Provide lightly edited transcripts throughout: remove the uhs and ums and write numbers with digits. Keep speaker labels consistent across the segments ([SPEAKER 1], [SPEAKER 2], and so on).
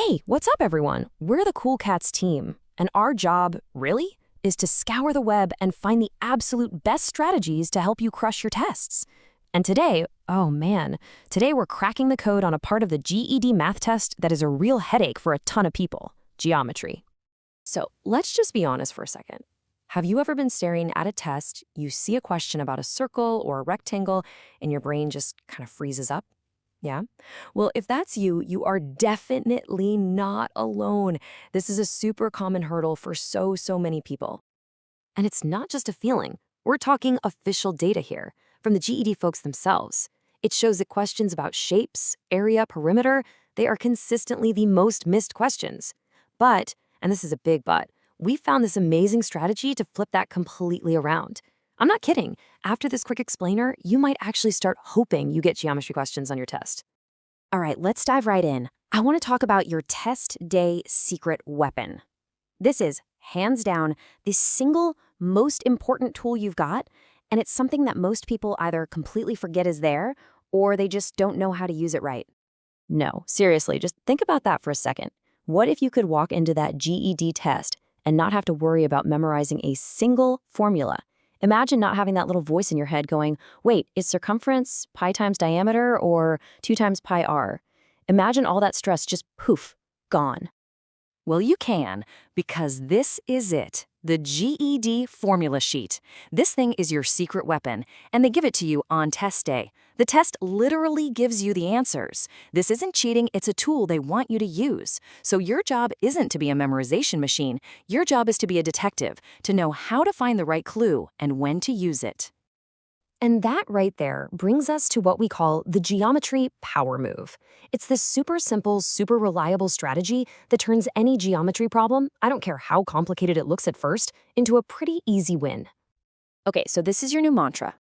[SPEAKER 1] Hey, what's up, everyone? We're the Cool Cats team, and our job, really, is to scour the web and find the absolute best strategies to help you crush your tests. And today, oh man, today we're cracking the code on a part of the GED math test that is a real headache for a ton of people: geometry. So let's just be honest for a second. Have you ever been staring at a test, you see a question about a circle or a rectangle, and your brain just kind of freezes up? Yeah? Well, if that's you, you are definitely not alone. This is a super common hurdle for so many people. And it's not just a feeling. We're talking official data here from the GED folks themselves. It shows that questions about shapes, area, perimeter, they are consistently the most missed questions. But, and this is a big but, we found this amazing strategy to flip that completely around. I'm not kidding. After this quick explainer, you might actually start hoping you get geometry questions on your test. All right, let's dive right in. I want to talk about your test day secret weapon. This is, hands down, the single most important tool you've got, and it's something that most people either completely forget is there or they just don't know how to use it right. No, seriously, just think about that for a second. What if you could walk into that GED test and not have to worry about memorizing a single formula? Imagine not having that little voice in your head going, wait, is circumference pi times diameter or 2 times pi r? Imagine all that stress just poof, gone.
[SPEAKER 2] Well, you can, because this is it, the GED formula sheet. This thing is your secret weapon, and they give it to you on test day. The test literally gives you the answers. This isn't cheating, it's a tool they want you to use. So your job isn't to be a memorization machine. Your job is to be a detective, to know how to find the right clue and when to use it.
[SPEAKER 1] And that right there brings us to what we call the geometry power move. It's this super simple, super reliable strategy that turns any geometry problem, I don't care how complicated it looks at first, into a pretty easy win. Okay, so this is your new mantra.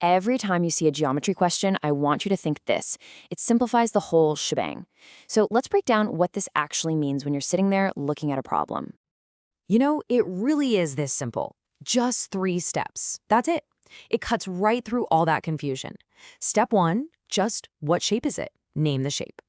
[SPEAKER 1] Every time you see a geometry question, I want you to think this. It simplifies the whole shebang. So let's break down what this actually means when you're sitting there looking at a problem. You know, it really is this simple. Just 3 steps. That's it. It cuts right through all that confusion. Step 1, just what shape is it? Name the shape.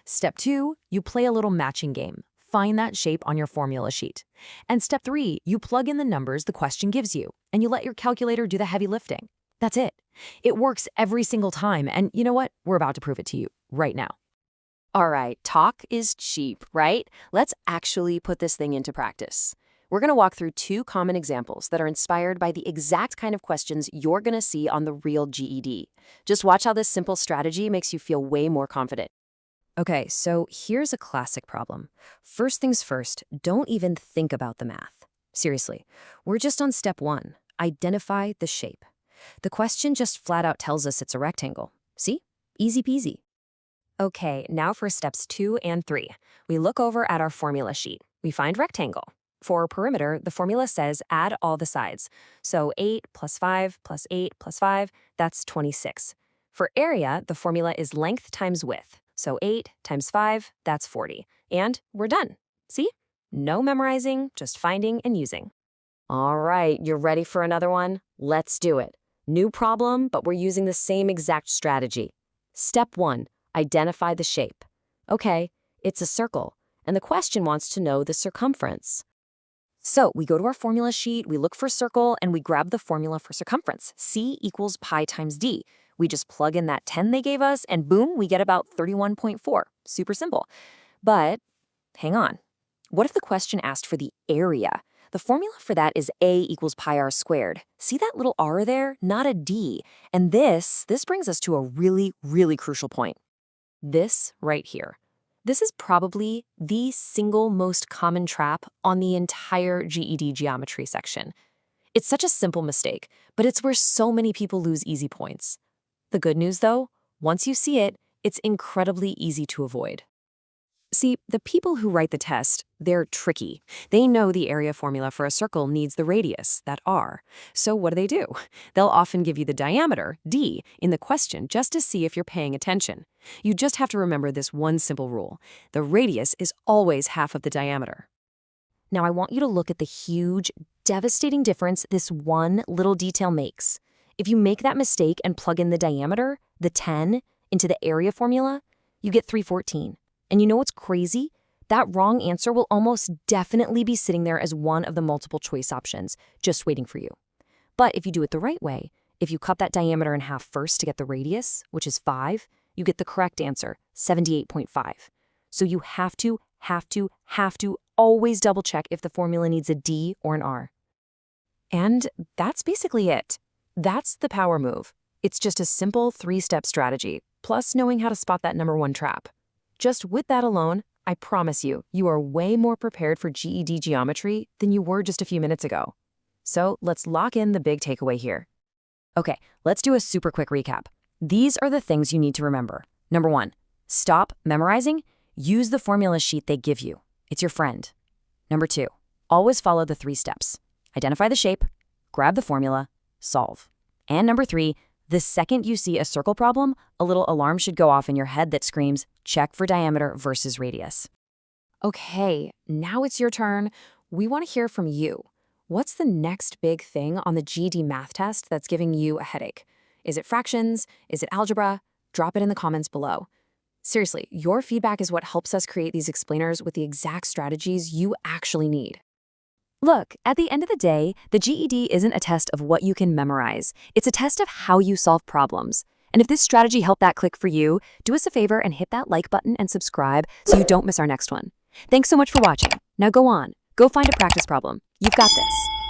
[SPEAKER 1] Step 2, you play a little matching game. Find that shape on your formula sheet. And step 3, you plug in the numbers the question gives you, and you let your calculator do the heavy lifting. That's it. It works every single time, and you know what? We're about to prove it to you right now. All right, talk is cheap, right? Let's actually put this thing into practice. We're going to walk through 2 common examples that are inspired by the exact kind of questions you're going to see on the real GED. Just watch how this simple strategy makes you feel way more confident. Okay, so here's a classic problem. First things first, don't even think about the math. Seriously, we're just on step 1, identify the shape. The question just flat out tells us it's a rectangle. See? Easy peasy. Okay, now for steps 2 and 3. We look over at our formula sheet. We find rectangle. For perimeter, the formula says add all the sides. So 8 plus 5 plus 8 plus 5, that's 26. For area, the formula is length times width. So 8 times 5, that's 40. And we're done. See? No memorizing, just finding and using. All right, you're ready for another one? Let's do it. New problem, but we're using the same exact strategy. Step 1, identify the shape. Okay, it's a circle, and the question wants to know the circumference. So we go to our formula sheet, we look for circle, and we grab the formula for circumference. C equals pi times d. We just plug in that 10 they gave us, and boom, we get about 31.4. Super simple. But hang on. What if the question asked for the area? The formula for that is a equals pi r squared. See that little r there? Not a d. And this brings us to a really crucial point. This right here. This is probably the single most common trap on the entire GED geometry section. It's such a simple mistake, but it's where so many people lose easy points. The good news, though, once you see it, it's incredibly easy to avoid. See, the people who write the test, they're tricky. They know the area formula for a circle needs the radius, that r. So what do? They'll often give you the diameter, d, in the question just to see if you're paying attention. You just have to remember this one simple rule. The radius is always half of the diameter. Now I want you to look at the huge, devastating difference this one little detail makes. If you make that mistake and plug in the diameter, the 10, into the area formula, you get 314. And you know what's crazy?
[SPEAKER 2] that wrong answer will almost definitely be sitting there as one of the multiple choice options, just waiting for you. But if you do it the right way, if you cut that diameter in half first to get the radius, which is 5, you get the correct answer, 78.5. So you have to always double check if the formula needs a D or an R.
[SPEAKER 1] And that's basically it. That's the power move. It's just a simple 3-step strategy, plus knowing how to spot that number 1 trap. Just with that alone, I promise you, you are way more prepared for GED geometry than you were just a few minutes ago. So let's lock in the big takeaway here.
[SPEAKER 2] Okay, let's do a super quick recap. These are the things you need to remember. Number 1, stop memorizing. Use the formula sheet they give you. It's your friend. Number 2, always follow the 3 steps. Identify the shape, grab the formula, solve. And number 3, the second you see a circle problem, a little alarm should go off in your head that screams, check for diameter versus radius.
[SPEAKER 1] Okay, now it's your turn. We want to hear from you. What's the next big thing on the GED math test that's giving you a headache? Is it fractions? Is it algebra? Drop it in the comments below. Seriously, your feedback is what helps us create these explainers with the exact strategies you actually need.
[SPEAKER 2] Look, at the end of the day, the GED isn't a test of what you can memorize. It's a test of how you solve problems. And if this strategy helped that click for you, do us a favor and hit that like button and subscribe so you don't miss our next one. Thanks so much for watching. Now go on. Go find a practice problem. You've got this.